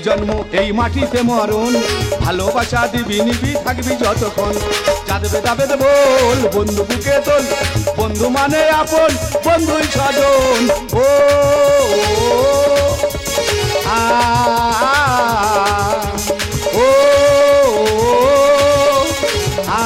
জন্ম এই মাটিতে মরণ, ভালোবাসা দিবি নিবি থাকবি যতক্ষণ। যাদবে দাবেদ বল, বন্ধু বুকে তোল, বন্ধু মানে আপন, বন্ধুই স্বজন। ও আ ও আ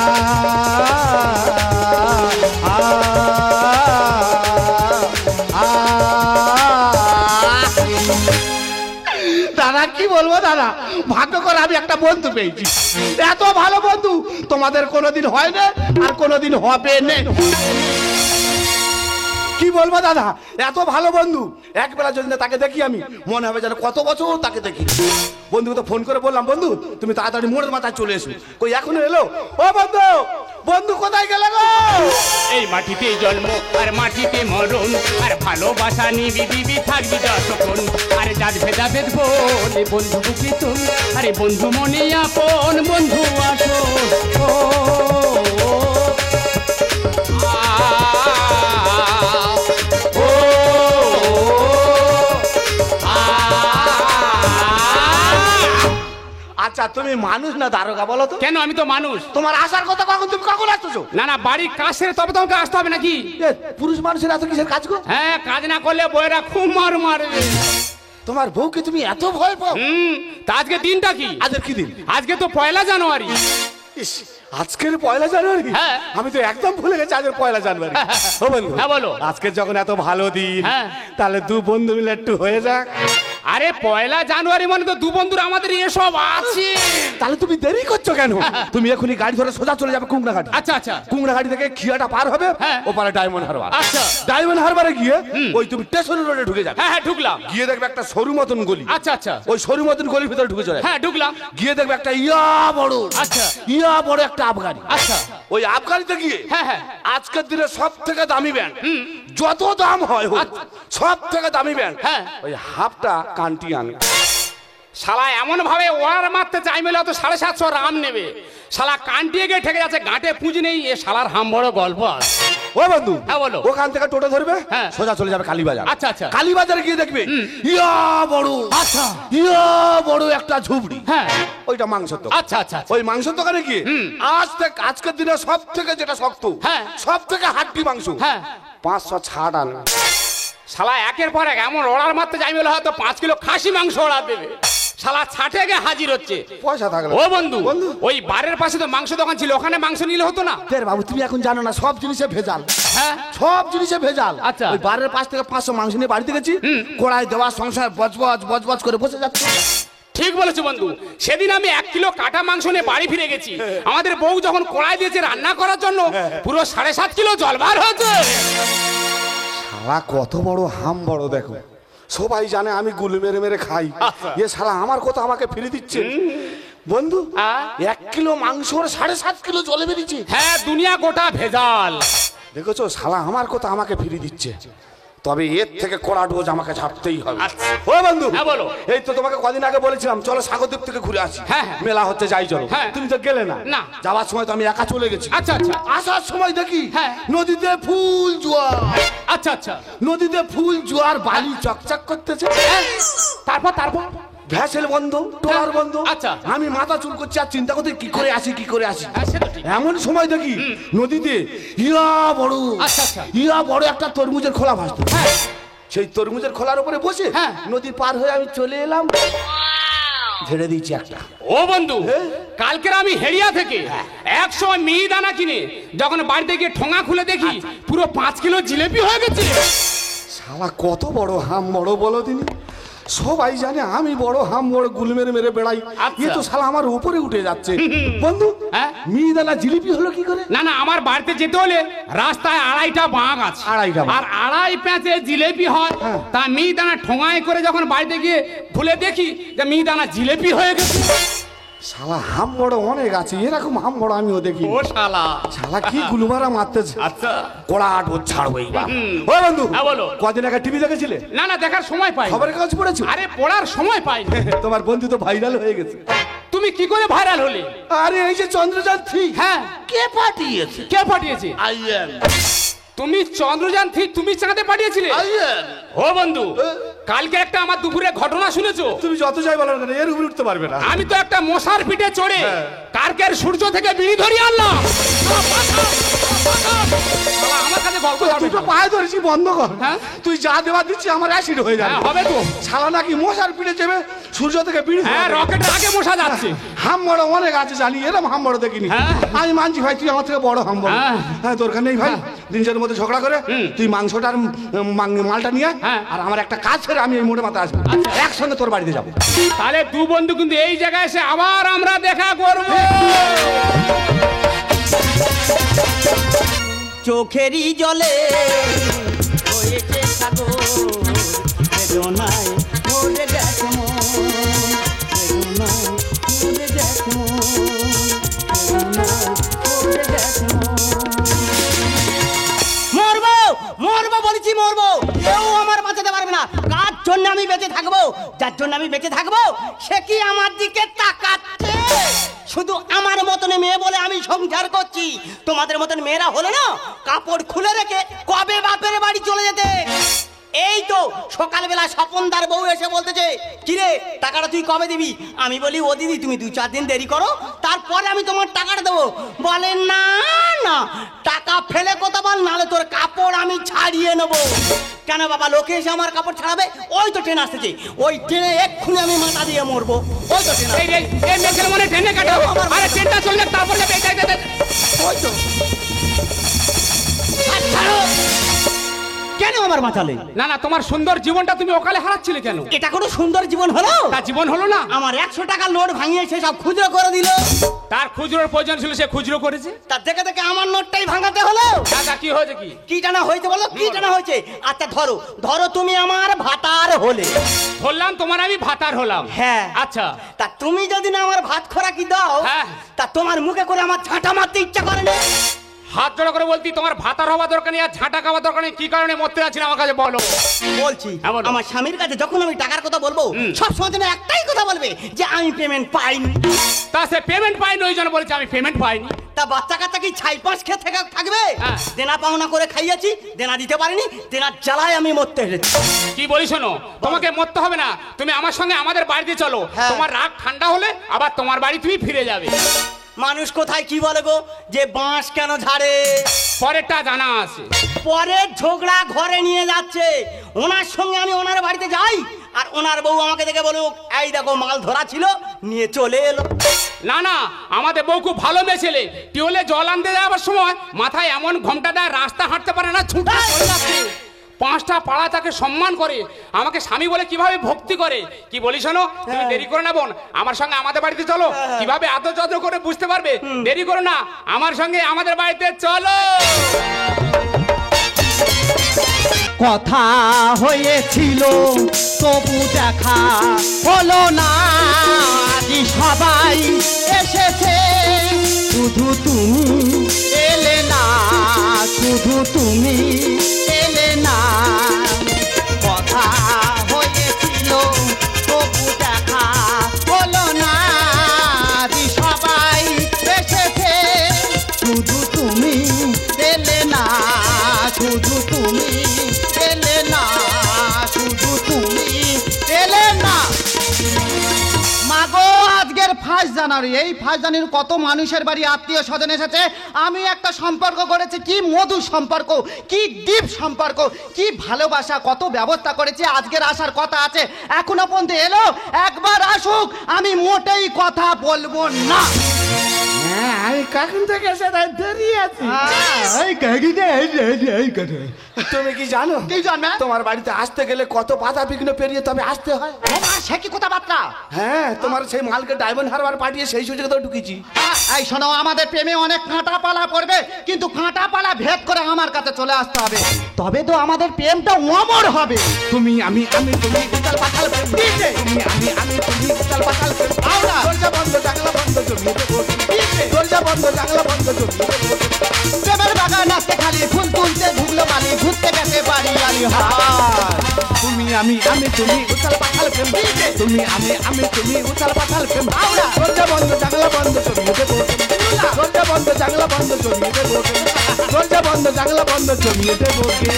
দাদা কি বলবো দাদা, ভাগ্য করে আমি একটা বন্ধু পেয়েছি। এত ভালো বন্ধু তোমাদের কোনোদিন হয় না আর কোনোদিন হবে না। কি বলবো দাদা, এত ভালো বন্ধু, একবেলা যদি না তাকে দেখি আমি মনে হবে যেন কত বছর তাকে দেখি। বন্ধুকে তো ফোন করে বললাম, বন্ধু তুমি তাড়াতাড়ি মোড়ের মাথায় চলে এসো। কই এখনো এলো? ও বন্ধু, বন্ধু কোথায় গেলে গো? এই মাটিতে জন্ম আর মাটিতে মরণ, আর ভালোবাসা নিবি দিবি থাকবি যতক্ষণ। আরে যার ভেদা ভেদ বল, বন্ধু বুকে তুল, আরে বন্ধু মনে আপন, বন্ধু আসন। ও আচ্ছা তুমি মানুষ না দারোগা বলো তো? কেন, আমি তো মানুষ। তোমার আসার কথা কখন, তুমি কখন আসতেছো? না না, বাড়ির কাজ সেরে তবে তোমাকে আসতে হবে নাকি? এ, পুরুষ মানুষের এত কিসের কাজ গো? হ্যাঁ, কাজ না করলে বইয়েরা খুব মার মারবে। তোমার বউকে তুমি এত ভয় পাও? তা আজকে দিনটা কি? আজকে কি দিন? আজকে তো 1 জানুয়ারি। ইস, আজকের 1 জানুয়ারি? হ্যাঁ। আমি তো একদম ভুলে গেছি আজকের 1 জানুয়ারি। ও বন্ধু, হ্যাঁ বলো। আজকে যখন এত ভালো দিন, হ্যাঁ। তাহলে দু বন্ধু মিলে একটু হয়ে যাক। আরে 1 জানুয়ারি মানে তো দু বন্ধুর আমাদের এসব আছে। তাহলে তুমি দেরি করছো কেন? তুমি এখনই গাড়ি ধরে সোজা চলে যাবে কুংড়াঘাটি। আচ্ছা আচ্ছা কুংড়াঘাটি থেকে খিয়াটা পার হবে, হ্যাঁ। ওপারে ডায়মন্ড হারবার। আচ্ছা। ডায়মন্ড হারবারে গিয়ে ওই তুমি স্টেশন রোডে ঢুকে যাবে। হ্যাঁ হ্যাঁ, ঢুকলাম। গিয়ে দেখবে একটা সরু মতন গলি। আচ্ছা আচ্ছা, ওই সরু মতন গলির ভিতরে ঢুকে চলে যাবে। হ্যাঁ ঢুকলাম। গিয়ে দেখবে একটা বড়, আচ্ছা। বড় একটা আবগারি। আচ্ছা। ওই আবগারিতে গিয়ে হ্যাঁ হ্যাঁ, আজকের দিনে সব থেকে দামি ব্যান্ড, যত দাম হয় হোক, সব থেকে দামি ব্যান্ড, হ্যাঁ। ওই হাফটা কান্টি আনে। শালা এমন ভাবে ওয়ার মারতে চাই মেলে তো 750 রাম নেবে। শালা কান্টিয়ে গিয়ে ঠেকে যাচ্ছে, গাঁটে পুঁজি নেই। এ শালার হাম বড় গল্প আছে। ও বন্ধু, হ্যাঁ বলো। ওখান থেকে টোটো ধরবে, হ্যাঁ। সোজা চলে যাবে কালীবাজার। আচ্ছা আচ্ছা, কালীবাজারে গিয়ে দেখবে বড়, আচ্ছা, বড় একটা ঝুপড়ি, হ্যাঁ ওইটা মাংসের দোকান। আচ্ছা আচ্ছা আচ্ছা। ওই মাংসের দোকানে গিয়ে আজকের দিনে সব থেকে যেটা শক্ত, হ্যাঁ। সব থেকে হাড্ডি মাংস, হ্যাঁ। 500 ছাড় আনে। শালা একের পর এক এমন অর্ডার মারতে যাই মেলে হয়তো 5 কিলো খাসি মাংস অর্ডার দেবে। শালা 60 গে হাজির হচ্ছে। পয়সা থাকলে ও বন্ধু, ওই বারের পাশে তো মাংস দোকান ছিল, ওখানে মাংস নিলে হতো না? বাবু তুমি এখন জানো না, সব জিনিসে ভেজাল। হ্যাঁ, সব জিনিসে ভেজাল। আচ্ছা। ওই বারের পাশ থেকে 500 মাংস নিয়ে বাড়িতে গেছি, কড়াই দেওয়া সংসার বজবজ করে বসে যাচ্ছে। ঠিক বলেছো বন্ধু। সেদিন আমি 1 কিলো কাটা মাংস নিয়ে বাড়ি ফিরে গেছি। আমাদের বউ যখন কড়াই দিয়েছে রান্না করার জন্য, পুরো 7.5 কিলো জল বার হয়েছে। শালা কত বড় হাম বড় দেখো, সবাই জানে আমি গুল মেরে মেরে খাই। এ শালা আমার কথা আমাকে ফিরে দিচ্ছে। বন্ধু, 1 কিলো মাংসর 7.5 কিলো জলে বেরিয়েছে। হ্যাঁ, দুনিয়া গোটা ভেজাল। দেখেছো, শালা আমার কথা আমাকে ফিরে দিচ্ছে। তবে এর থেকে কড়া ডোজ আমাকে ছাড়তেই হবে। আচ্ছা। ও বন্ধু, হ্যাঁ বলো। এই তো তোমাকে কদিন আগে বলেছিলাম চলো সাগরদ্বীপ থেকে ঘুরে আসি। হ্যাঁ, হ্যাঁ। মেলা হচ্ছে, যাই চলো। হ্যাঁ। তুমি তো গেলে না। না। যাওয়ার সময় তো আমি একা চলে গেছি। আচ্ছা আচ্ছা। আসার সময় দেখি হ্যাঁ। নদীতে ফুল জোয়ার। আচ্ছা আচ্ছা। নদীতে ফুল জোয়ার, বালি চকচক করতেছে। তারপর তারপর ভ্যাসেল বন্ধ, টোলার বন্ধ। আচ্ছা। আমি মাথা চুল করছি আর চিন্তা করতে কি করে আসি। হ্যাঁ, সে তো ঠিক। এমন সময় দেখি নদীতে বড়, আচ্ছা আচ্ছা। বড় একটা তরমুজের খোলা ভাসতো। হ্যাঁ। সেই তরমুজের খোলার উপরে বসে হ্যাঁ। নদী পার হয়ে আমি চলে এলাম, ঝেড়ে দিয়েছি একটা। ও বন্ধু, কালকের আমি হেড়িয়া থেকে 100 মিহিদানা কিনে যখন বাড়িতে গিয়ে ঠোঙা খুলে দেখি, পুরো 5 কিলো জিলেপি হয়ে গেছে। শালা কত বড় হাম বড় বলো দিনি। সবাই জানে আমি বড় হাম বড় গুল মেরে মেরে বেড়াই। আচ্ছা। এ তো শালা আমার উপরে উঠে যাচ্ছে। বন্ধু, হ্যাঁ? মিহিদানা জিলিপি হলো কি করে? না না, আমার বাড়িতে যেতে হলে রাস্তায় 2.5টা বাঁক আছে। 2.5টা বাঁক। আর 2.5 প্যাঁচে জিলেপি হয়। হ্যাঁ। তা মিহিদানা ঠোঙায় করে যখন বাড়িতে গিয়ে খুলে দেখি যে মিহিদানা জিলেপি হয়ে গেছে। শালা হাম বড় অনেক আছে, এরকম হাম বড় আমিও দেখি। ও শালা। শালা কি গুলমারা মারতেছে। আচ্ছা। কোড়া ডোজ ছাড়বো এইবার। ও বন্ধু, হ্যাঁ বলো। কদিন আগে টিভি দেখেছিলে? না না, দেখার সময় পাই। খবরের কাগজ পড়েছো? আরে পড়ার সময় পাই। তোমার বন্ধু তো ভাইরাল হয়ে গেছে। তুমি কি করে ভাইরাল হলে? আরে এই যে চন্দ্রযান 3, হ্যাঁ। কে পাঠিয়েছে? কে পাঠিয়েছে? আইএন। তুমি চন্দ্রযান 3 তুমি চাঁদে পাঠিয়েছিলে? আইএন। ও বন্ধু, কালকে একটা আমার দুপুরে ঘটনা শুনেছো? তুমি যত যাই বলো না কেন, এর উপরে উঠতে পারবে না। আমি তো একটা মশার পিঠে চড়ে কালকের সূর্য থেকে বিড়ি ধরিয়ে আনলাম। শালা, আমার কাছে গল্প তো হবে দুটো না। পায়ে ধরেছি, বন্ধ কর। হ্যাঁ? তুই যা দেওয়া দিচ্ছি আমার অ্যাসিড হয়ে যাবে। হ্যাঁ, হবে তো। শালা নাকি মশার পিঠে চেপে সূর্য থেকে বিড়ি হ্যাঁ, ধরে। রকেটের আগে মশা যাচ্ছে। হাম বড় অনেক আছে জানি, এরম হাম বড় দেখিনি। হ্যাঁ। আমি মানছি ভাই, তুই আমার থেকে বড় হাম বড়। হ্যাঁ। হ্যাঁ, দরকার নেই ভাই, দিনজনের মধ্যে ঝগড়া করে তুই মাংসটা আর মালটা নিয়ে আয়। হ্যাঁ। আর আমার একটা কাজ করে আমি এই মোড়ে মাথা আসবো, একসঙ্গে তোর বাড়িতে যাবো। তাহলে দু বন্ধু কিন্তু এই জায়গায় এসে আবার আমরা দেখা করব। চোখেরই জলে হয়েছে সাগর, বেদনায় মরে গেছে মন, বেদনায় মরে গেছে মন, বেদনায় মরে গেছে মন। মরবো মরবো বলেছি, মরবো, কেউ আমার বাঁচাতে পারবে না। কার জন্য আমি বেঁচে থাকবো? যার জন্য আমি বেঁচে থাকবো সে কি আমার দিকে তাকাচ্ছে? শুধু আমার মতন মেয়ে বলে আমি সংসার করছি, তোমাদের মতন মেয়েরা হলে না কাপড় খুলে রেখে কবে বাপের বাড়ি চলে যেতে। এই তো সকালবেলা স্বপনদার বউ এসে বলতেছে, কিরে টাকাটা তুই কবে দিবি? আমি বলি, ও দিদি তুমি 2-4 দিন দেরি করো, তারপরে আমি তোমার টাকাটা দেবো। বলে না না, টাকা ফেলে কথা বল, নাহলে তোর কাপড় আমি ছাড়িয়ে নেবো। কেন বাবা, লোকে এসে আমার কাপড় ছাড়াবে? ওই তো ট্রেন আসতেছে, ওই ট্রেনে এক্ষুনি আমি মাথা দিয়ে মরবো। ওই তো ট্রেন এই মেঘের মনে ট্রেনে কাটাও। আরে ট্রেনটা চললে তারপর যাবে। ওই তো। আর ছাড়ো। কেন আমার মাথালে? না না, তোমার সুন্দর জীবনটা তুমি ওকালে হারাচ্ছিলে কেন? এটা কোনো সুন্দর জীবন হলো? তার জীবন হলো না? আমার 100 টাকার নোট ভাঙিয়ে সে সব খুচরো করে দিল। তার খুচরোর প্রয়োজন ছিল, সে খুচরো করেছে। তার দেখে দেখে আমার নোটটাই ভাঙাতে হলো। দাদা কি হয়েছে? কি কি টানা হয়েছে বলো, কি টানা হয়েছে? আচ্ছা ধরো ধরো তুমি আমার ভাতার হলে। বললাম তোমার আমি ভাতার হলাম। হ্যাঁ। আচ্ছা, তা তুমি যদি না আমার ভাত খোরাকি দাও, হ্যাঁ। তা তোমার মুখে করে আমার ঝাঁটা মারতে ইচ্ছা করে না? হাত জোড়া করে বলতি তোমার ভাতার হওয়া দরকার নেই আর ঝাঁটা খাওয়া দরকার নেই, কি কারণে মরতে যাচ্ছিল আমার কাছে বলো। বলছি, হ্যাঁ, বলো। আমার স্বামীর কাছে যখন আমি টাকার কথা বলবো, সব সময় যেন একটাই কথা বলবে যে আমি পেমেন্ট পাইনি। তা সে পেমেন্ট পাইনি, ওই জন্য বলেছে আমি পেমেন্ট পাইনি। তা বাচ্চা কাচ্চা কি ছাই পাঁচ খেয়ে থাকবে? হ্যাঁ। দেনা পাওনা করে খাইয়েছি, দেনা দিতে পারিনি, দেনার জ্বালায় আমি মরতে এসেছি। কি বলি শোনো, তোমাকে মরতে হবে না, তুমি আমার সঙ্গে আমাদের বাড়িতে চলো। হ্যাঁ। তোমার রাগ ঠান্ডা হলে আবার তোমার বাড়ি তুমি ফিরে যাবে। মানুষ কোথায় কি বলে গো, যে বাঁশ কেন ঝাড়ে? পরেরটা জানা আছে। পরের ঝগড়া ঘরে নিয়ে যাচ্ছে। ওনার সঙ্গে আমি ওনার বাড়িতে যাই, আর ওনার বউ আমাকে দেখে বলুক, এই দেখো মাল ধরা ছিল, নিয়ে চলে এলো। না না, আমাদের বউ খুব ভালো মেয়ে ছেলে। টিউলে জল আনতে যাওয়ার সময় মাথায় এমন ঘোমটা দেয়, রাস্তা হাঁটতে পারে না, ছুটে চলে যাচ্ছে। 5টা পাড়া তাকে সম্মান করে, আমাকে স্বামী বলে কিভাবে ভক্তি করে। কি বলি শোনো, তুমি দেরি করো না বোন, আমার সঙ্গে আমাদের বাড়িতে চলো। কিভাবে আদর যত্ন করে বুঝতে পারবে। দেরি করো না, আমার সঙ্গে আমাদের বাড়িতে চলো। কথা হয়েছিল তবু দেখা হলো না, আজ সবাই এসেছে শুধু তুমি এলে না, শুধু তুমি এলে না। কথা হয়েছিল তবু দেখা হলো না, আজ সবাই এসেছে শুধু তুমি এলে না, শুধু তুমি এলে না, শুধু তুমি এলে না। মাগো, আজকের 1 জানুয়ারি, এই 1 জানুয়ারি কত মানুষের বাড়ি আত্মীয় স্বজন এসেছে। আমি একটা সম্পর্ক করেছি, কি মধুর সম্পর্ক, কি ডিপ সম্পর্ক, কি ভালোবাসা, কত ব্যবস্থা করেছি। আজকের আসার কথা আছে, এখনো পর্যন্ত এলো। একবার আসুক, আমি মোটেই কথা বলবো না। হ্যাঁ, আমি কখন থেকে এসে তাই দাঁড়িয়ে আছি। তুমি কি জানো, কি জানবে? তোমার বাড়িতে আসতে গেলে কত বাধা বিঘ্ন পেরিয়ে তবে আসতে হয়। সে কি কথাবার্তা? হ্যাঁ, তোমার সেই মালকে ডায়মন্ড হারবার পাঠিয়ে সেই সুযোগে তো ঢুকেছি। এই শোনো, আমাদের প্রেমে অনেক কাঁটা পালা পড়বে, কিন্তু কাঁটা পালা ভেদ করে আমার কাছে চলে আসতে হবে, তবে তো আমাদের প্রেমটা অমর হবে। তুমি আমি তুমি উতাল পাতাল প্রেম। তুমি আমি তুমি উতাল পাতাল প্রেম। আওড়া। দরজা বন্ধ জানলা বন্ধ জমিয়ে দেবো। দরজা বন্ধ জানলা বন্ধ জমিয়ে দেবো। প্রেমের বাগান আসতে খালি ফুল তুলতে ঢুকলো বালি, ঘুরতে গেছে বাড়ি আলি হার। তুমি আমি তুমি উতাল পাতাল প্রেম। তুমি আমি তুমি উতাল পাতাল প্রেম। আওড়া। দরজা বন্ধ জানলা বন্ধ জমিয়ে দেবো। দরজা বন্ধ জানলা বন্ধ জমিয়ে দেবো। দরজা বন্ধ জানলা বন্ধ জমিয়ে দেবো গে।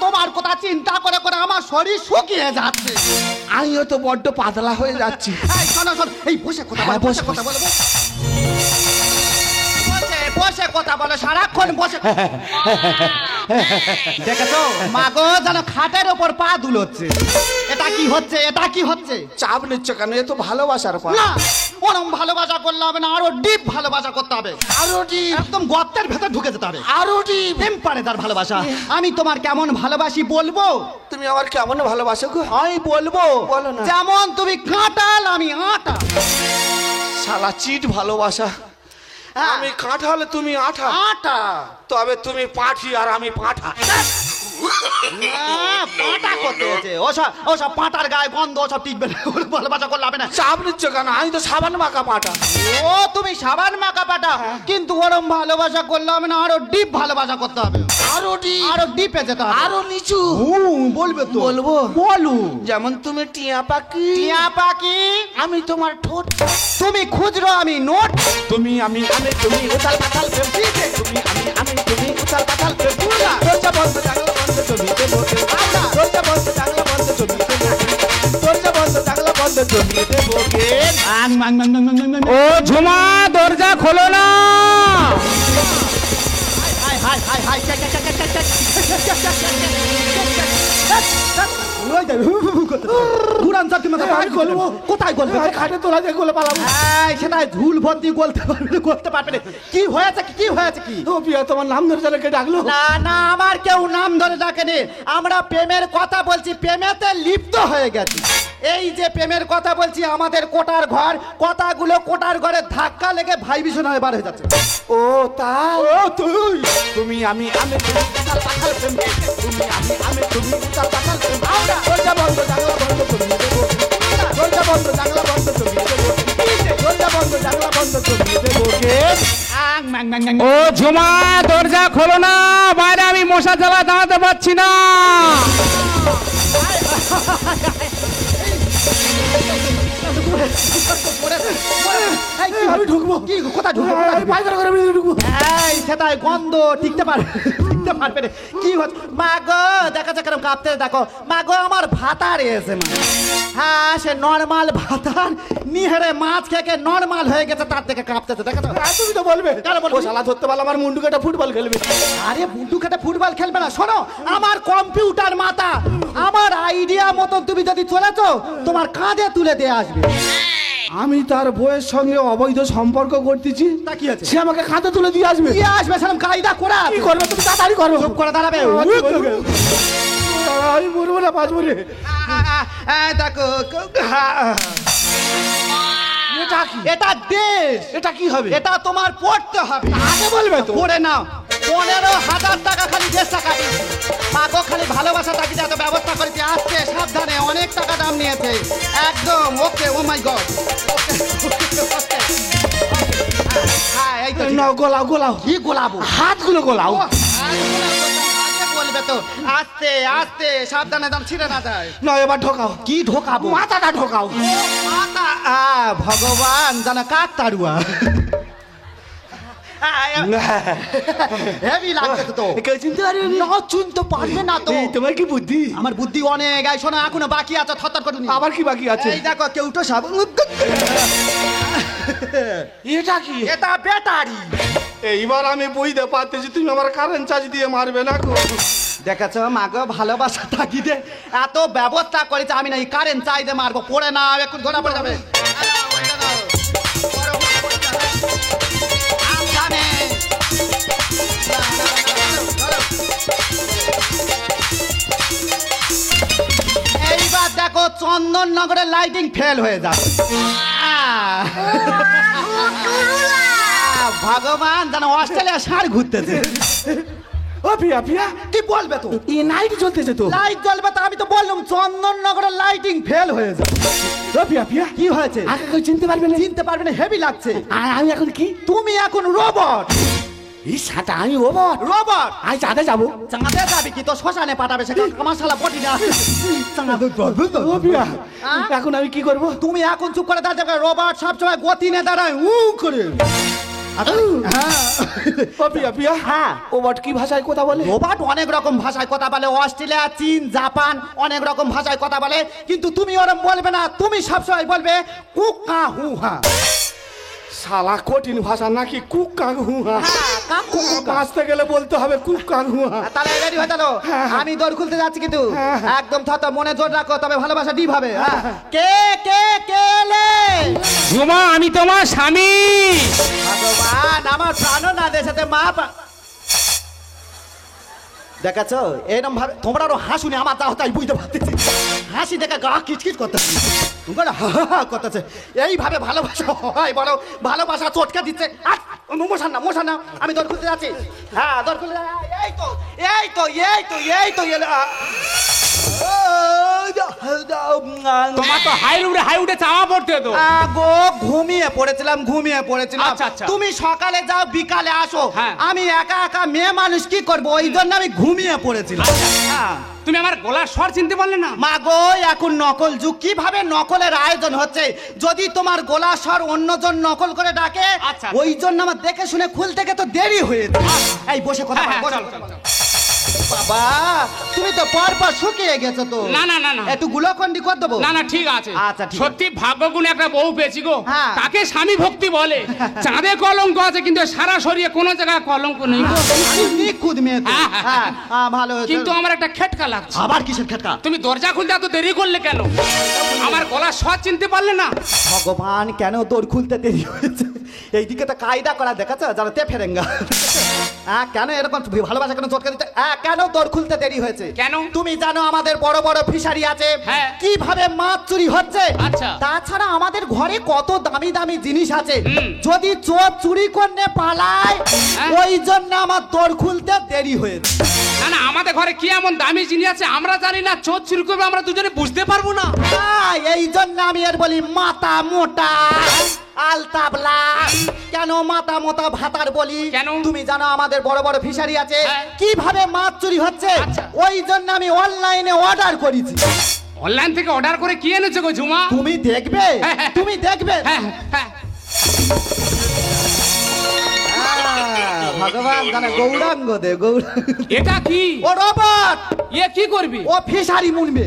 তোমার কথা চিন্তা করে করে আমার শরীর শুকিয়ে যাচ্ছে। আমিও তো বড্ড পাতলা হয়ে যাচ্ছি। এই শোনো শোনো, এই বসে কথা বলো, বসে কথা বলো, বসে কথা বলো, সারাক্ষণ বসে। দেখেছো মা গো, যেন খাটের ওপর পা দুলোচ্ছে। এটা কি হচ্ছে, এটা কি হচ্ছে? চাপ নিচ্ছ কেন? এ তো ভালোবাসার পা। না, ওরম ভালোবাসা করলে হবে না, আরো ডিপ ভালোবাসা করতে হবে। আরো ডিপ, একদম গর্তের ভেতর ঢুকে যেতে হবে। আরো ডিপ। টেম্পারেচার ভালোবাসা। আমি তোমার কেমন ভালোবাসি বলবো? তুমি আমার কেমন ভালোবাসো গো? আমি বলবো, বলো না। যেমন তুমি কাঁঠাল আমি আটা। শালা চিট ভালোবাসা। আমি কাঁঠাল তুমি আঠা। আটা তবে তুমি পাঠি আর আমি পাঠা। পাটা করতে হয়েছে। ওসব পাটার গায়ে গন্ধ, ওসব টিকবে না। ওর ভালোবাসা করলে হবে না। চাপ নিচ্ছ কেন? আমি তো সাবান মাখা পাঠা। ও তুমি সাবান মাখা পাটা, কিন্তু ওরম ভালোবাসা করলে হবে না, আরো ডিপ ভালোবাসা করতে হবে। আরো ডিপ, আরো ডিপে যেতে হবে। আরো নিচু। বলবে তো? বলবো। বলো। যেমন তুমি টিয়া পাখি, টিয়া পাখি, আমি তোমার ঠোঁট। তুমি খুচরো আমি নোট। তুমি আমি তুমি উতাল পাতাল প্রেম। তুমি আমি তুমি উতাল পাতাল প্রেম। দরজা বন্ধ জানলা বন্ধ জমিয়ে দেবো গে। দরজা বন্ধ জানলা বন্ধ জমিয়ে দেবো গে। দরজা বন্ধ জানলা বন্ধ জমিয়ে দেবো গে। ও ঝুমা, দরজা খোলো না। হাই হাই হাই হাই, কোথায় গলবে? খাটে তোলা দিয়ে গোলে পালাবো। সেটাই ঝুল ভর্তি গলতে পারবে না। কি হয়েছে, কি হয়েছে কি? ও পিয়া, তোমার নাম ধরে যারা কে ডাকলো? না না, আমার কেউ নাম ধরে ডাকেনি। আমরা প্রেমের কথা বলছি, প্রেমেতে লিপ্ত হয়ে গেছি। এই যে প্রেমের কথা বলছি, আমাদের কোটার ঘর, কথাগুলো কোটার ঘরে ধাক্কা লেগে ভাইব্রেশন হয়ে বার হয়ে যাচ্ছে। ও তাই? ও তুই, তুমি আমি তুমি উতাল পাতাল প্রেম। তুমি আমি তুমি উতাল পাতাল প্রেম। দরজা বন্ধ জানলা বন্ধ জমিয়ে দেবো। দরজা বন্ধ জানলা বন্ধ জমিয়ে দেবো। দরজা বন্ধ জানলা বন্ধ জমিয়ে দেবো গে। ও ঝুমা, দরজা খোলো না। বাইরে আমি মশা জ্বালা দাঁড়াতে পারছি না। আমি ঢুকবো। কি কোথায় ঢুকবো? পায়খানা করে আমি ঢুকবো। এই সেটাই গন্ধ টিকতে পারবে না। কি হচ্ছে মা গো? দেখা যাক কেরম কাঁপতে, দেখো মা গো, আমার ভাতার এসে মা। হ্যাঁ, সে নর্মাল ভাতার নিহেরে মাছ খেয়ে নর্মাল হয়ে গেছে, তার থেকে কাঁপতেছে। দেখো তো? তুমি তো বলবে কেন বলবো? ও শালা ধরতে পারলো আমার মুন্ডু কেটে ফুটবল খেলবে। আরে বুড্ডু খেতে ফুটবল খেলবে না। শোনো, আমার কম্পিউটার মাথা, আমার আইডিয়া মতন তুমি যদি চলেছো, তোমার কাঁধে তুলে দিয়ে আসবে। আমি তার বউয়ের সঙ্গে অবৈধ সম্পর্ক করতেছি, তা কি আছে? সে আমাকে কাঁধে তুলে দিয়ে আসবে। দিয়ে আসবে, সেরকম কায়দা করা কি করবে? তুমি তাড়াতাড়ি করো। চুপ করে দাঁড়াবে। আমি মরবো না, বাঁচবো রে। দেখো, এটা কি? এটা দেশ। এটা কি হবে? এটা তোমার পড়তে হবে। আগে বলবে তো। পড়ে নাও। 15,000 টাকা খালি, দেশ টাকা দিয়েছে। মাগো, খালি ভালোবাসা তাকে এত ব্যবস্থা করেছি। আসছে সাবধানে, অনেক টাকা দাম নিয়েছে। একদম ওকে। ও মাই গড। হ্যাঁ, এই তো। না, গোলাও গোলাও। কি গোলাবো? হাতগুলো গোলাও। বলবে তো। আস্তে আস্তে, সাবধানে, দাম ছিঁড়ে না যায়। না, এবার ঢোকাও। কি ঢোকাবো? মাথাটা ঢোকাও। মাথা। ভগবান জানা, কাক তাড়ুয়া। হেভি লাগছে তো। কেউ চিনতে পারবে না, চিনতে পারবে না তো। তোমার কি বুদ্ধি? আমার বুদ্ধি অনেক। এই শোনো, এখনো বাকি আছে, থরথর করে নি। আবার কি বাকি আছে? এই দেখো, কেউটো সব। এটা কি? এটা ব্যাটারি। এইবার আমি বুঝতে পারতেছি তুমি আমার কারেন্ট চার্জ দিয়ে মারবে না গো। দেখেছ মাগো, ভালোবাসা তাগিদে এত ব্যবস্থা করেছে, আমি না এই কারেন্ট চাইতে মারবো। পড়ে না, একটু ধরা পড়ে যাবে। এইবার দেখো, চন্দননগরের লাইটিং ফেল হয়ে যাবে। ভগবান জানো, অস্ট্রেলিয়া ষাঁড় ঘুরতেছে। ও পিয়া পিয়া, কি বলবে তো? এই নাইট জ্বলতেছে তো। লাইট জ্বলবে তো? আমি তো বললাম চন্দননগরের লাইটিং ফেল হয়ে যাবে। ও পিয়া পিয়া, কি হয়েছে? আগে কেউ চিনতে পারবে না। চিনতে পারবে না, হেভি লাগছে। আর আমি এখন কি? তুমি এখন রোবট। এই সাটা আমি রোবট রোবট আমি চাঁদে যাবো। চাঁদে যাবি কি তো শ্মশানে পাঠাবে সেটা আমার শালা পটি না চাঁদে ও পিয়া, হ্যাঁ? এখন আমি কি করব? তুমি এখন চুপ করে দাঁড়াবে রোবট সবসময় গতি নিয়ে দাঁড়ায় করে হ্যাঁ ও পিয়া পিয়া, হ্যাঁ ও বট কি ভাষায় কথা বলে? রোবট অনেক রকম ভাষায় কথা বলে, অস্ট্রেলিয়া, চীন, জাপান অনেক রকম ভাষায় কথা বলে, কিন্তু তুমি ওরম বলবে না, তুমি সবসময় বলবে কুকা হু হা। শালা কঠিন ভাষা নাকি কুক কাক হুহা। হ্যাঁ, কাক কুক কুক। বাঁচতে গেলে বলতে হবে কুক কাক হুহা। তাহলে রেডি হয়ে গেল, আমি দৌড় খুলতে যাচ্ছি কিন্তু একদম থত মনে জোর রাখো, তবে ভালোবাসা ডিপ হবে। হ্যাঁ। কে কে কে লে ঝুমা আমি তোমার স্বামী। ভগবান আমার প্রাণ না দেশাতে মা দেখাচ্ছ এরকম ভাবে তোমরা আরো হাসুনি আমার তাও তাই বুঝতে পারতেছি, হাসি দেখে গা কিচকিচ করতেছি, তোমরা হা হা হা করতেছে। এইভাবে ভালোবাসা হয় বলো, ভালোবাসা চটকে দিচ্ছে। মশান না মশান না, আমি দর খুলতে যাচ্ছি। হ্যাঁ দর খুলতে এই তো এই তো এই তো এই তো তোমার তো হাই উঠে চাওয়া পড়তে তো। গো ঘুমিয়ে পড়েছিলাম আচ্ছা, আচ্ছা। তুমি সকালে যাও বিকালে আসো, হ্যাঁ। আমি একা একা মেয়ে মানুষ কি করবো, ওই জন্য আমি ঘুমিয়ে পড়েছিলাম। হ্যাঁ। তুমি আমার গলার স্বর চিনতে পারলে না? মা গো এখন নকল যুগ, কিভাবে নকলের আয়োজন হচ্ছে, যদি তোমার গলা স্বর অন্যজন নকল করে ডাকে, আচ্ছা। ওই জন্য আমার দেখে শুনে খুলতে গিয়ে তো দেরি হয়েছে। এই বসে কথা হ্যাঁ, বল, বসে চল, কথা চল, বল। বাবা তুমি তো পর শুকিয়ে গেছো তো। না, না, না, না। একটু গুলোকন্ডি করে দেবো। না না ঠিক আছে। আচ্ছা, ঠিক সত্যি ভাগ্যগুণে একটা বউ পেয়েছি গো। হ্যাঁ। তাকে স্বামী ভক্তি বলে। চাঁদে কলঙ্ক আছে কিন্তু সারা শরীরে কোনো জায়গায় কলঙ্ক নেই গো। নিখুঁত মেয়ে তো। হ্যাঁ, হ্যাঁ, হ্যাঁ, হ্যাঁ, ভালো হয়েছে। কিন্তু আমার একটা খেটকা লাগছে। আবার কিসের খেটকা? তুমি দরজা খুলতে এত দেরি করলে কেন? আমার গলার স্বর চিনতে পারলে না? ভগবান কেন দৌড় খুলতে দেরি হয়েছে? এইদিকে তো কায়দা করা দেখাচ্ছে যারা তে ফেরেঙ্গা। হ্যাঁ কেন এরকম ভালোবাসা কেন চটকে দিচ্ছে? হ্যাঁ কেন দৌড় খুলতে দেরি হয়েছে? কেন? তুমি জানো আমাদের বড় বড় ফিশারি আছে, হ্যাঁ। কিভাবে মাছ চুরি হচ্ছে। আচ্ছা। তাছাড়া আমাদের ঘরে কত দামি দামি জিনিস আছে, হুম। যদি চোর চুরি করতে পালায়, হ্যাঁ। ওই জন্য আমার দৌড় খুলতে দেরি হয়েছে। না না আমাদের ঘরে কি এমন দামি জিনিস আছে আমরা জানি না, চোর চুরি করবে আমরা দুজনে বুঝতে পারবো না। এই জন্য আমি এর বলি মাথা মোটা আলতাবলা। কেন মাথা মোটা ভাতার বলি? কেন? তুমি জানো আমাদের বড় বড় ফিশারি আছে, হ্যাঁ। কিভাবে মাছ চুরি হচ্ছে, আচ্ছা। ওই জন্য আমি অনলাইনে অর্ডার করেছি। অনলাইন থেকে অর্ডার করে কি এনেছো গো ঝুমা? তুমি দেখবে, হ্যাঁ, হ্যাঁ। তুমি দেখবে। হ্যাঁ হ্যাঁ ভগবান জানে গৌরাঙ্গ দে গৌরাঙ্গ। এটা কি? ও রোবট, এ কি করবি? ও ফিশারি মুনবে।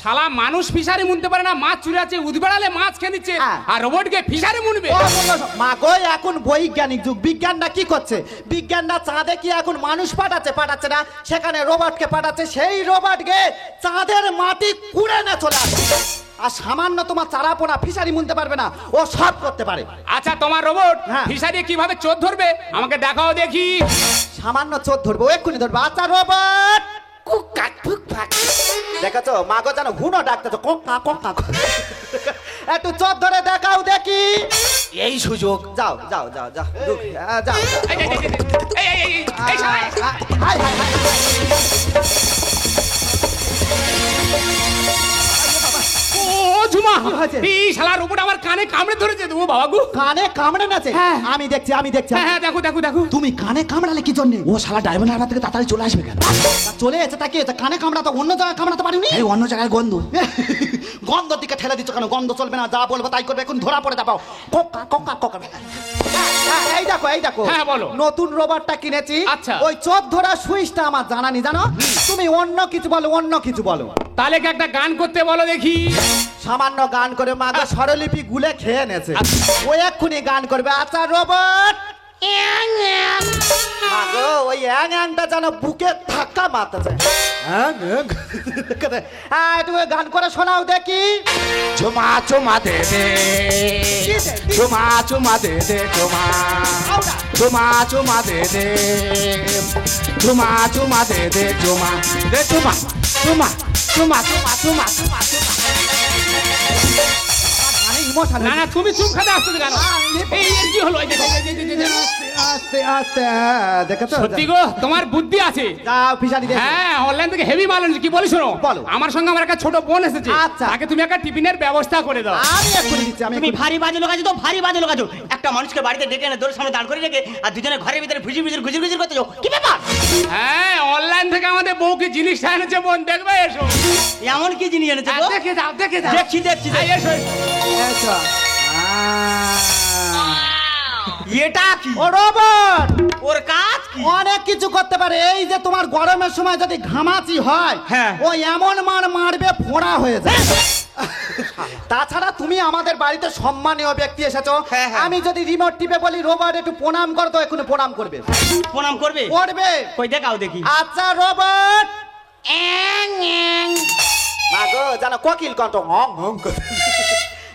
শালা মানুষ ফিশারি মুনতে পারে না, মাছ চুরি আছে উদবেড়ালে মাছ খেয়ে নিচ্ছে, হ্যাঁ। আর রোবটকে ফিশারি মুনবে? ও বললো, মা গো এখন বৈজ্ঞানিক যুগ, বিজ্ঞানটা কি করছে, বিজ্ঞানটা চাঁদে কি এখন মানুষ পাঠাচ্ছে না, সেখানে রোবটকে পাঠাচ্ছে, সেই রোবটকে চাঁদের মাটি কুড়ে না চলে আসছে। আর সামান্য তোমার চারাপোনা ফিশারি মুনতে পারবে না, ও সব করতে পারে। আচ্ছা তোমার রোবট হ্যাঁ। ফিশারি কিভাবে চোর ধরবে আমাকে দেখাও দেখি। সামান্য চোর ধরবো, এক্ষুনি ধরবো। আচ্ছা রোবট দেখাচ্ছ মা গো জানো হুনো ডাকতেছ, কোকা কোকা একটু চোর ধরে দেখাও দেখি। এই সুযোগ। যাও যাও যাও যাও যাও যাও। এই, এই, এই, এই, এই, এই শালা, হাই হাই হাই। ও ঝুমা, কি হয়েছে? এই শালা রোবট আমার কানে কামড়ে ধরেছে তো বাবা গো। কানে কামড়ে নাছে? হ্যাঁ। আমি দেখছি হ্যাঁ হ্যাঁ দেখো দেখো দেখো। তুমি কানে কামড়ালে কি জন্য? ও শালা ডায়মন্ড হারবার থেকে তাড়াতাড়ি চলে আসবে কেন? চলে এসে তাকে কানে কামড়াতে অন্য জায়গায় কামড়াতে পারিনি? এই অন্য জায়গায় গন্ধ। গন্ধ দিকে ঠেলে দিচ্ছ কেন? গন্ধ চলবে না, যা বলবো তাই করবে, এখন ধরা পড়ে যাবো। Coca Coca Coca. এই দেখো এই দেখো, হ্যাঁ, বলো। নতুন রোবটটা কিনেছি। আচ্ছা। ওই চোর ধরা সুইচটা আমার জানা নেই জানো। তুমি অন্য কিছু বলো, অন্য কিছু বলো। তাহলে কি একটা গান করতে বলো দেখি। সামান্য গান করে মাকে স্বরলিপি গুলে খেয়ে নেছে, ও এক্ষুনি গান করবে। আচ্ছা রোবট মাগো ওই অ্যাংটা যেন বুকে ধাক্কা মারতেছে। একটু গান করে শোনাও দেখি। ঝুমা চুমা দে দে, ঝুমা চুমা দে দে, ঝুমা ঝুমা চুমা দে দে, ঝুমা চুমা দে দে, ঝুমা দে ঝুমা ঝুমা ঝুমা ঝুমা ঝুমা ঝুমা ঝুমা। জানি ইমোশন না না তুমি চুপ খাতে আসতে কেন এই এর কি হলো এই দেখো, আস্তে আস্তে দেখেছো সত্যি গো তোমার বুদ্ধি আছে। যাও ফিশারি দেখো হ্যাঁ অনলাইন থেকে হেভি মাল এনেছি, কি বলি শোনো বলো। আমার সঙ্গে আমার একটা ছোট বোন এসেছে, আচ্ছা। তাকে তুমি একটা টিফিনের ব্যবস্থা করে দাও। আমি এক্ষুনি দিচ্ছি আমি তুমি এক্ষুনি- ভারী বাজে লোক আছো তো, ভারী বাজে লোক আছো। একটা মানুষকে বাড়িতে ডেকে এনে দোর সামনে দাঁড় করে রেখে আর দুজনে ঘরের ভিতরে গুজির গুজির করতে যাও, কি ব্যাপার? হ্যাঁ অনলাইন থেকে আমাদের বউ কি জিনিসটা এনেছে বোন, দেখবে এসো। এমন কি জিনিস এনেছে গো? দেখে যাও দেখে যাও। দেখছি দেখছি এই এসো এসো। এটা কি? ও রোবট ওর কাজ কি? অনেক কিছু করতে পারে। এই যে তোমার গরমের সময় যদি ঘামাচি হয়, হ্যাঁ। ও এমন মারবে ফোড়া হয়ে যায়। তাছাড়া তুমি আমাদের বাড়িতে সম্মানীয় ব্যক্তি এসেছো, হ্যাঁ, হ্যাঁ। আমি যদি রিমোট টিপে বলি রোবট একটু প্রণাম কর, তো এখন প্রণাম করবে প্রণাম করবে? করবে। কই দেখাও দেখি। আচ্ছা রোবট মাগো জানো কোকিল কণ্ঠ হং হং করে।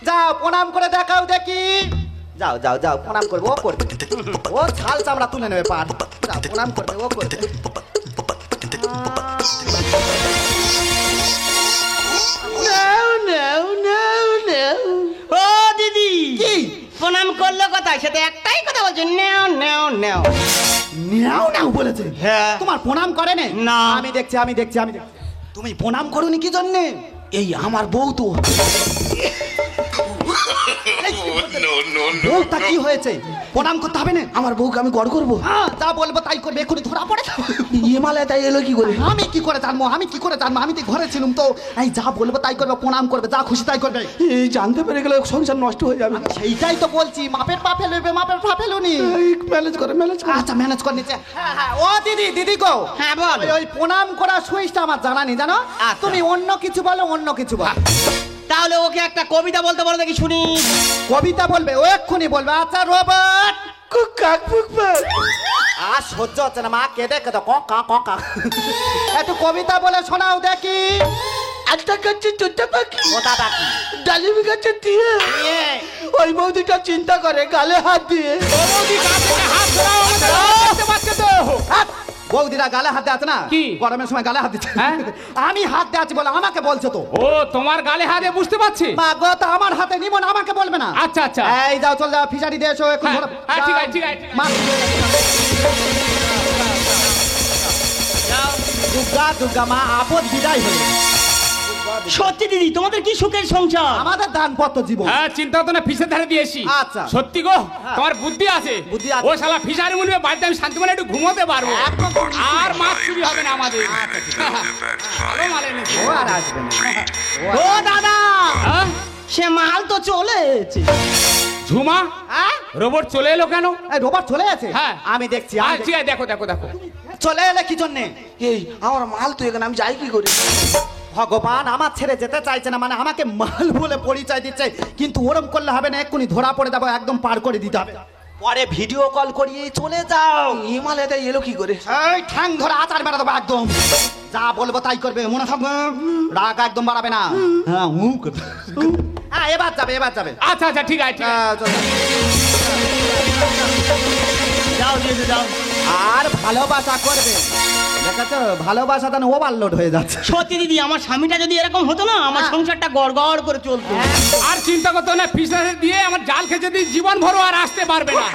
যাও প্রণাম করে দেখাও দেখি। যাও যাও যাও প্রণাম করবে, ও করবে। ও ছাল চামড়া তুলে নেবে পার। যাও প্রণাম করবে, ও করবে। ও দিদি কি? প্রণাম করলো কোথায়? সেটা একটাই কথা বলছে, নেও নেও নেও। নাও নাও বলেছে। হ্যাঁ। তোমার প্রণাম করে না। আমি দেখছি আমি দেখছি আমি দেখছি। তুমি প্রণাম করোনি কি জন্যে? এই আমার বউ তো বউটা কি হয়েছে? প্রণাম করতে হবে না? আমার বউকে আমি গড় করবো, হ্যাঁ, যা বলবো তাই করবে, এক্ষুনি ধরা পড়ে যাবে। হিমালয় তাই এলো কি করে? আমি কি করে জানবো? আমি কি করে জানবো? আমি তো ঘরে ছিলাম তো। এই যা বলবো তাই করবে, প্রণাম করবে, যা খুশি তাই করবে। এই জানতে পেরে গেলে সংসার নষ্ট হয়ে যাবে। সেইটাই তো বলছি, মাপের পা ফেলবে, মাপের পা ফেলুনি। ম্যানেজ করে ম্যানেজ করে। আচ্ছা ম্যানেজ করে নিচ্ছে। হ্যাঁ হ্যাঁ, ও দিদি দিদি গো। হ্যাঁ, বল। ওই প্রণাম করা সুইচটা আমার জানা নেই জানো। আচ্ছা। তুমি অন্য কিছু বলো, অন্য কিছু বলো। তাহলে ওকে একটা কবিতা বলতে বলো দেখি শুনি। কবিতা বলবে, ও এক্ষুনি বলবে। আচ্ছা রোবট কাক ফুকবে। আর সহ্য হচ্ছে না মা, কেঁদে কেঁদে কা একটু কবিতা বলে শোনাও দেখি। একটা গাছে দুটা পাখি, ওটা বাকি ডালিমি গাছে দিয়ে ওই বৌদিটা চিন্তা করে গালে হাত দিয়ে। বৌদি গা থেকে হাত ধরাও, আমাদের দেখতে পাচ্ছে তো। বৌদিরা গালে হাত দেওয়া না? কি? গরমের সময় গালে হাত দিচ্ছে। হ্যাঁ? আমি হাত দেওয়াছি বলে আমাকে বলছে তো। ও তোমার গালে হাতে বুঝতে পারছি। মা গো, তো আমার হাতে নিব না, আমাকে বলবে না। আচ্ছা আচ্ছা এই যাও চল যাও ফিশারি দিয়ে এসো এখন। হ্যাঁ, ধরো। হ্যাঁ, ঠিক যাও। আছে, ঠিক আছে, ঠিক আছে। মাছ দিয়ে যাও। দুর্গা দুর্গা মা, আপদ বিদায় হলো। সত্যি দিদি তোমাদের কি সুখের সংসার। আমাদের দানপত্র জীবন। হ্যাঁ চিন্তা তো না, ফিসের ধারে দিয়েছি। আচ্ছা। সত্যি গো হ্যাঁ। তোমার বুদ্ধি আছে। বুদ্ধি আছে। ও শালা ফিসারি মুলবে, বাড়িতে আমি শান্তি মানে একটু ঘুমোতে পারবো, একদম। আর মাছ চুরি হবে না আমাদের। ভালো মাল এনেছি। ও আর আসবে না। ও দাদা, হ্যাঁ? সে মাল তো চলেছে। ঝুমা হ্যাঁ? রোবট চলে এলো কেন? এই রোবট চলে আছে? হ্যাঁ। আমি দেখছি আমি ঠিক আছে, দেখো দেখো দেখো। দেখছি। চলে এলে কি জন্যে? এই আমার মাল তো এখানে, আমি যাই কি করে? ভগবান আমার ছেড়ে যেতে চাইছে না, মানে আমাকে মাল বলে পরিচয় দিচ্ছে, কিন্তু ওরম করলে হবে না, এক্ষুনি ধরা পড়ে যাবো, একদম পার করে দিতে হবে। পরে ভিডিও কল করিয়ে চলে যাও। হিমালয় তাই এলো কি করে? এই ঠ্যাং ধরে আচার মেরে দেবো একদম। যা বলবো তাই করবে, মনে থাকবে। রাগ একদম বাড়াবে না। হ্যাঁ হ্যাঁ, এবার যাবে এবার যাবে। আচ্ছা আচ্ছা ঠিক আছে, ঠিক আছে। চল। যাও দিদি যাও। আর ভালোবাসা করবে, দেখেছো ভালোবাসা তাহলে ওভারলোড হয়ে যাচ্ছে। সত্যি দিদি আমার স্বামীটা যদি এরকম হতো না, আমার সংসারটা গড় গড় করে চলতো। আর চিন্তা করতে না, ফিসারে দিয়ে আমার জাল খেয়ে যদি জীবন ভরো আর আসতে পারবে না।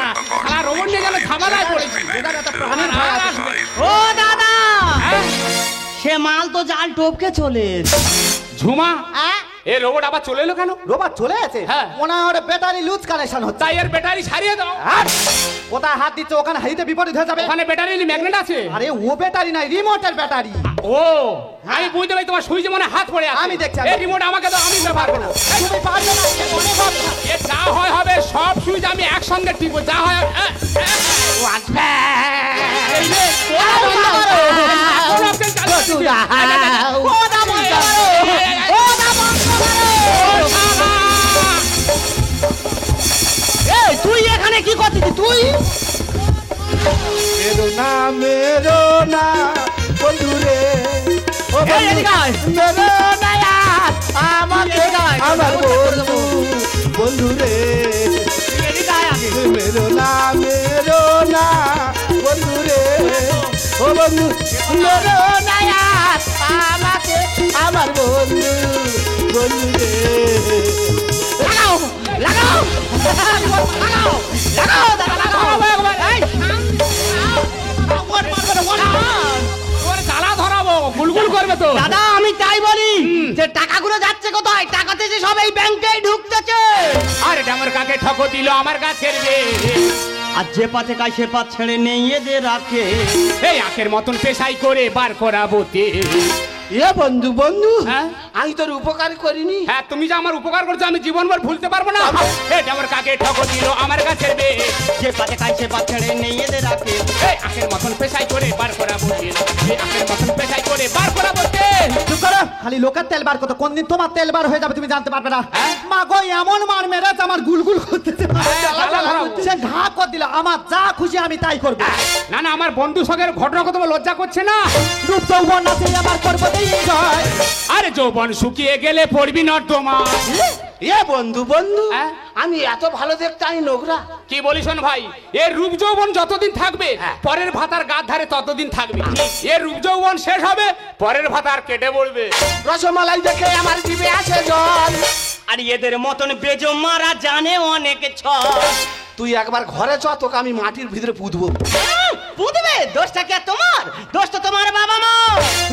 শালা রোবট নিয়ে গেলে ঝামেলায় পড়েছি। আর আসবে। ও দাদা, হ্যাঁ? সে মাল তো জাল টপকে চলে এসেছে। ঝুমা হ্যাঁ? এ রোবট আবার চলে এলো কেন? রোবট চলে আছে? হ্যাঁ। মনে হয় ওর ব্যাটারি লুজ কানেকশন হচ্ছে। তাই এর ব্যাটারি সারিয়ে দাও। হ্যাঁ? কোথায় হাত দিচ্ছে ওখানে হাইতে বিপরীত হয়ে যাবে। ওখানে ব্যাটারি ম্যাগনেট আছে। আরে ও ব্যাটারি নাই, রিমোটের ব্যাটারি। ও আমি বুঝতে পারি, তোমার সুইচে মনে হয় হাত পড়ে আছে। আমি দেখছি, এই রিমোট আমাকে দাও, আমি ব্যবহার করবো। তুমি পারবে না, এ মনে ভাবনা। এ যা হয় হবে, সব সুইচ আমি একসঙ্গে টিপবো, যা হয় হবে। এই রে, এখন আপনি চালু করে দিন। এই তুই এখানে কি করছিস তুই? মেরো না বন্ধু রে, ও এই এদিকে আয়। মেরো না আমাকে, আমার বন্ধু বন্ধু রে, এদিকে আয় আগে। মেরো না বন্ধু রে, ও বন্ধু মেরো না আমাকে, আমার বন্ধু বন্ধু রে। লাগাও লাগাও দাদা লাগাও এই, ওর মারবে না, ওর মার। তোর জ্বালা ধরাবো, গুলগুল করবে তো। দাদা আমি তাই বলি যে টাকাগুলো যাচ্ছে কোথায়? টাকাতে যে সব এই ব্যাংকেই ঢুকতেছে। আরে আমার কাকে ঠকো দিল আমার গাছের বে। আর যে পাতে কায় সে পাত ছেড়ে নেই এদের রাখে। এই আখের মতন পেশাই করে বার করাবো তে। এ বন্ধু বন্ধু হ্যাঁ? আমি তোর উপকার করিনি? হ্যাঁ, তুমি যে আমার উপকার করছো আমি জীবনভর ভুলতে পারবো না। এই আমার কাকে ঠকো দিল আমার গাছের বে। যে পাতে কায় সে পাত ছেড়ে নেই এদের রাখে। এই আখের মতন পেশাই করে বার করাবো তে। এই আখের মতন পেশাই করে বার করাবো তে। চুপ করো, খালি লোকের তেল বার করতো, কোন দিন তোমার তেল বার হয়ে যাবে তুমি জানতে পারবে না। হ্যাঁ? মা গো এমন মার মেরেছে আমার গুলগুল করতেছে, জ্বালা ধরাবো। সে ঘা করে দিল, আমার যা খুশি আমি তাই করবো। না না, আমার বন্ধু সঙ্গের ঘটনা কথা লজ্জা করছে না। রূপ যৌবন আছে আমার করবো এনজয়। আরে যৌবন শুকিয়ে গেলে পড়বি নর্দমা। এ বন্ধু বন্ধু হ্যাঁ? আমি এত ভালো দেখতে আমি নোংরা? কি বলিস শোন ভাই, এর রূপ যৌবন যতদিন থাকবে পরের ভাতার গাছ ধারে ততদিন থাকবে। এর রূপ যৌবন শেষ হবে, পরের ভাতার কেটে পড়বে। রসমালাই দেখে আমার জিভে আসে জল। আর এদের মতন বেজো মারা জানে অনেক ছল। তুই একবার ঘরে চ, তোকে আমি মাটির ভিতরে পুঁতবো। বুঝবে দোষটা কে তোমার? দোষ তো তোমার বাবা মা।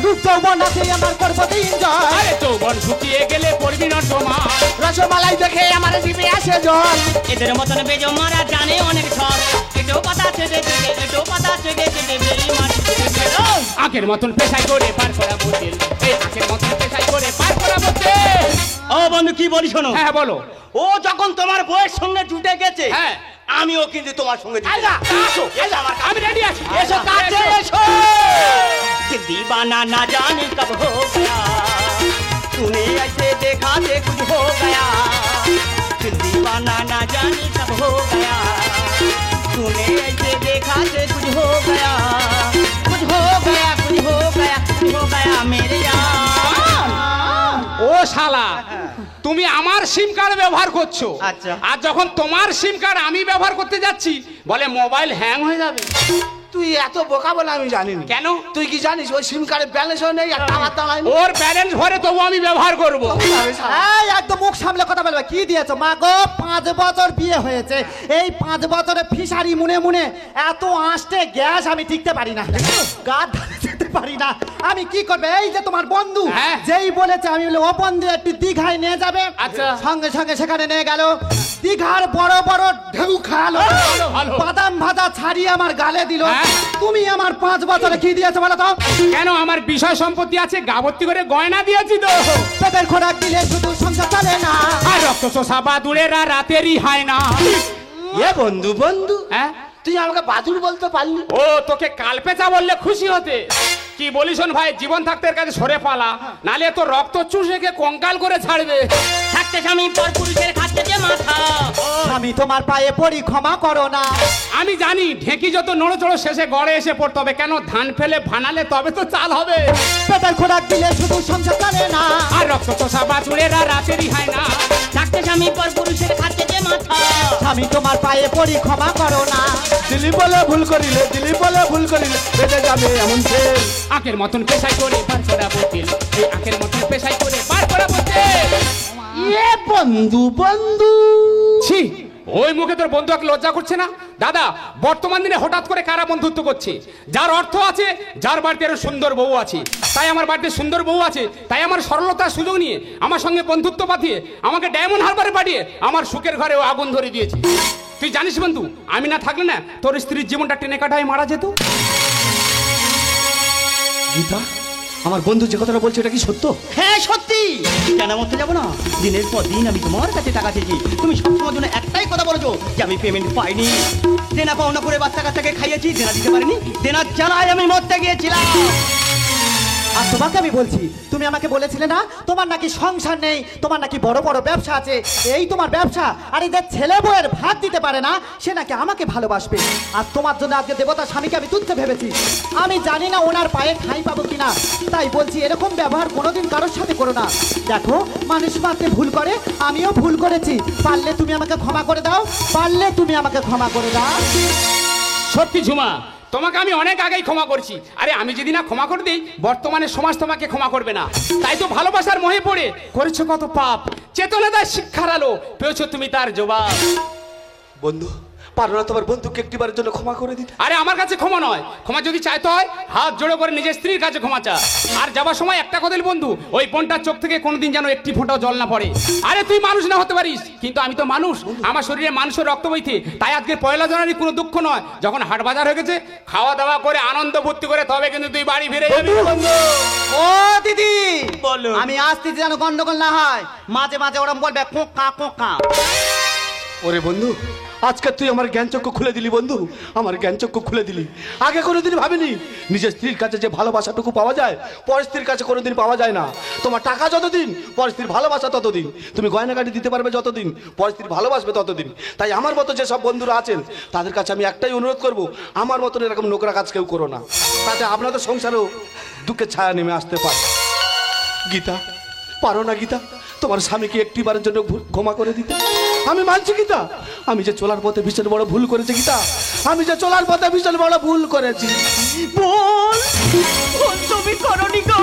রূপ যৌবন আছে আমার করবো এনজয়। আরে যৌবন শুকিয়ে গেলে পড়বি নর্দমা। রসমালাই দেখে আমার জিভে আসে জল। এদের মতন বেজো মারা জানে অনেক ছল। এটো পাতা চেটে চেটে, এটো পাতা চেটে চেটে বেইমানি চেটে চেটে। আখের মতন পেশাই করে পার করাবো তেল। এই আখের মতন পেশাই করে পার করাবো তেল। ও বন্ধু কি বলি শোনো। হ্যাঁ বলো। ও যখন তোমার বউয়ের সঙ্গে জুটে গেছে, হ্যাঁ। আমিও কিন্তু তোমার সঙ্গে জুটে আইলা, গেছি। আসো, এসো আমার কাছে। আমি রেডি আছি। এসো কাছে এসো। कि दीवाना ना जाने कब हो गया, तूने ऐसे देखा दे कुछ हो गया। कि दीवाना ना जाने कब हो गया, तूने ऐसे देखा दे कुछ हो गया। कुछ हो गया, कुछ हो गया, कुछ हो गया मेरे यार। ও শালা, তুমি আমার সিম কার্ড ব্যবহার করছো। আচ্ছা। আর যখন তোমার সিম কার্ড আমি ব্যবহার করতে যাচ্ছি বলে মোবাইল হ্যাং হয়ে যাবে। তুই এত বোকা বলে আমি জানিনি। কেন? তুই কি জানিস ওই সিম কার্ডে ব্যালেন্সও নেই আর টাওয়ার দাঁড়ায়নি? ওর ব্যালেন্স ভরে তবু আমি ব্যবহার করব। এই একদম মুখ সামলে কথা বলবে। কি দিয়েছো মা গো? 5 বছর বিয়ে হয়েছে, এই 5 বছরে ফিশারি মুনে মুনে এত আঁশটে গ্যাস আমি টিকতে পারি না, গা ধারে যেতে পারি না। আমি কি করবে? এই যে তোমার বন্ধু হ্যাঁ। যেই বলেছে আমি বলে ও বন্ধু একটু দীঘায় নিয়ে যাবে, আচ্ছা। সঙ্গে সঙ্গে সেখানে নিয়ে গেল। দীঘার বড় বড় ঢেউ খালো, ভালো। বাদাম ভাজা ছাড়িয়ে আমার গালে দিল। হ্যাঁ। তুমি আমার 5 বছরে কি দিয়েছো বলো তো? কেন, আমার বিষয় সম্পত্তি আছে, গাবত্তি করে গয়না দিয়েছি তো। পেটের খোরাক দিলে শুধু সংসার চলে না। আর রক্ত শোষা বাদুড়েরা রাতেরই হয় না। এ বন্ধু বন্ধু হ্যাঁ? তুই আমাকে বাদুড় বলতে পারলি? ও তোকে কালপেচা বললে খুশি হতে। কি বলিস শোন ভাই, জীবন থাকতে এর কাছে সরে পালা, নালে তো রক্ত চুষেকে কঙ্কাল করে ছাড়বে। থাকতে স্বামী পর পুরুষের খাচ্ছে যে মাথা। আমি তোমার পায়ে পড়ি, ক্ষমা করো না। আমি জানি ঢেকি যত নড়চড় শেষে গড়ে এসে পড়তে হবে। কেন, ধান ফেলে ভানালে তবে তো চাল হবে। পেটের খোরাক দিলে শুধু সংসার চলে না। আর রক্ত চোষা বাছুরেরা রাতেরই হয় না। থাকতে স্বামী পর পুরুষের খাচ্ছে যে মাথা। আমি তোমার পায়ে পড়ি, ক্ষমা করো না। দিলি বলে ভুল করিলে, দিলি বলে ভুল করিলে বেঁচে যাবে এমন ছেলে। আখের মতন পেশাই করে পার করা বোতল। এই আখের মতন পেশাই করে পার করা বোতল। এ বন্ধু বন্ধু ছি, ওই মুখে তোর বন্ধুকে লজ্জা করছে না? দাদা, বর্তমান দিনে হঠাৎ করে কারা বন্ধুত্ব করছে? যার অর্থ আছে, যার বাড়িতে আরো সুন্দর বউ আছে, তাই আমার বাড়িতে সুন্দর বউ আছে, তাই আমার সরলতার সুযোগ নিয়ে আমার সঙ্গে বন্ধুত্ব পাঠিয়ে আমাকে ডায়মন্ড হারবারে পাঠিয়ে আমার সুখের ঘরে আগুন ধরে দিয়েছে। তুই জানিস বন্ধু, আমি না থাকলে না তোর স্ত্রীর জীবনটা টেনে কাটায় মারা যেত। গীতা, আমার বন্ধু যে কথাটা বলছে এটা কি সত্য? হ্যাঁ সত্যি, কেন মরতে যাবো না? দিনের পর দিন আমি তোমার কাছে টাকা চেয়েছি, তুমি সবসময় জন্য একটাই কথা বলেছো যে আমি পেমেন্ট পাইনি। দেনা পাওনা করে বাচ্চা কাচ্চাকে খাইয়েছি, দেনা দিতে পারিনি, দেনার জ্বালায় আমি মরতে গিয়েছিলাম। আর তোমাকে আমি বলছি, তুমি আমাকে বলেছিলে না তোমার নাকি সংসার নেই, তোমার নাকি বড় বড় ব্যবসা আছে, এই তোমার ব্যবসা। আর এদের ছেলে বউয়ের ভাত দিতে পারে না, সে নাকি আমাকে ভালোবাসবে। আর তোমার জন্য আজকে দেবতা স্বামীকে আমি তুলতে ভেবেছি। আমি জানি না ওনার পায়ে ঠাঁই পাবো কিনা, তাই বলছি এরকম ব্যবহার কোনোদিন কারোর সাথে করো না। দেখো, মানুষ মাত্রে ভুল করে, আমিও ভুল করেছি। পারলে তুমি আমাকে ক্ষমা করে দাও, পারলে তুমি আমাকে ক্ষমা করে দাও। সত্যি ঝুমা, তোমাকে আমি অনেক আগেই ক্ষমা করছি। আরে আমি যদি না ক্ষমা করে দিই, বর্তমানে সমাজ তোমাকে ক্ষমা করবে না। তাই তো ভালোবাসার মোহে পড়ে করেছো কত পাপ। চেতনা দেয় শিক্ষার আলো, পেয়েছো তুমি তার জবাব। বন্ধু পারো না তোমার বন্ধুকে একটিবারের জন্য ক্ষমা করে দিতে? আরে আমার কাছে ক্ষমা নয়, ক্ষমা যদি চাইতে হয় হাত জোড়ো করে নিজের স্ত্রীর কাছে ক্ষমা চা। আর যাবার সময় একটা কথা বলি বন্ধু, ওই বোনটার চোখ থেকে কোনোদিন যেন একটি ফোঁটাও জল না পড়ে। আরে তুই মানুষ না হতে পারিস, কিন্তু আমি তো মানুষ, আমার শরীরে মানুষের রক্ত বইতে। তাই আজকে পয়লা জানুয়ারি কোনো দুঃখ নয়, যখন হাট বাজার হয়ে গেছে খাওয়া দাওয়া করে আনন্দ ফুর্তি করে তবে কিন্তু তুই বাড়ি ফিরে যাবি। ও দিদি বলো। আমি আসতেছি যেন গন্ডগোল না হয়, মাঝে মাঝে ওরম বলবে কোকা কোকা। ওরে বন্ধু, আজকে তুই আমার জ্ঞানচক্ষু খুলে দিলি বন্ধু, আমার জ্ঞানচক্ষু খুলে দিলি। আগে কোনোদিন ভাবিনি নিজের স্ত্রীর কাছে যে ভালোবাসাটুকু পাওয়া যায় পরের স্ত্রীর কাছে কোনোদিন পাওয়া যায় না। তোমার টাকা যতদিন, পরের স্ত্রীর ভালোবাসা ততদিন। তুমি গয়নাগাটি দিতে পারবে যতদিন, পরের স্ত্রীর ভালোবাসবে ততদিন। তাই আমার মতো যেসব বন্ধুরা আছেন তাদের কাছে আমি একটাই অনুরোধ করব, আমার মতন এরকম নোংরা কাজ কেউ করো না, তাতে আপনাদের সংসারেও দুঃখের ছায়া নেমে আসতে পারে। গীতা, পারো না গীতা তোমার স্বামীকে একটিবারের জন্য ক্ষমা করে দিতে? আমি মানছি গীতা, আমি যে চলার পথে ভীষণ বড় ভুল করেছি গীতা, আমি যে চলার পথে ভীষণ বড় ভুল করেছি। ভুল ভুল তুমি করনি গো,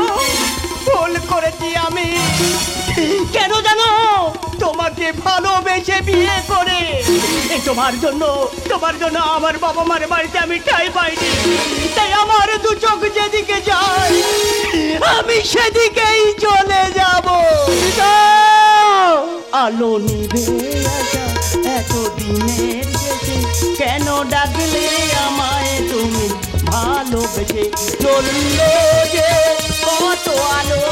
ভুল করেছি আমি। কেন জানো? তোমাকে ভালোবেসে বিয়ে করে তোমার জন্য আমার বাবা মার বাড়িতে আমি ঠাঁই পাইনি। তাই আমার দু চোখ যেদিকে যায় আমি সেদিকেই চলে যাব। আলো নিভে আসা এত দিনের শেষে কেন ডাকলে আমায় তুমি ভালোবেসে? চললো যে কত আলো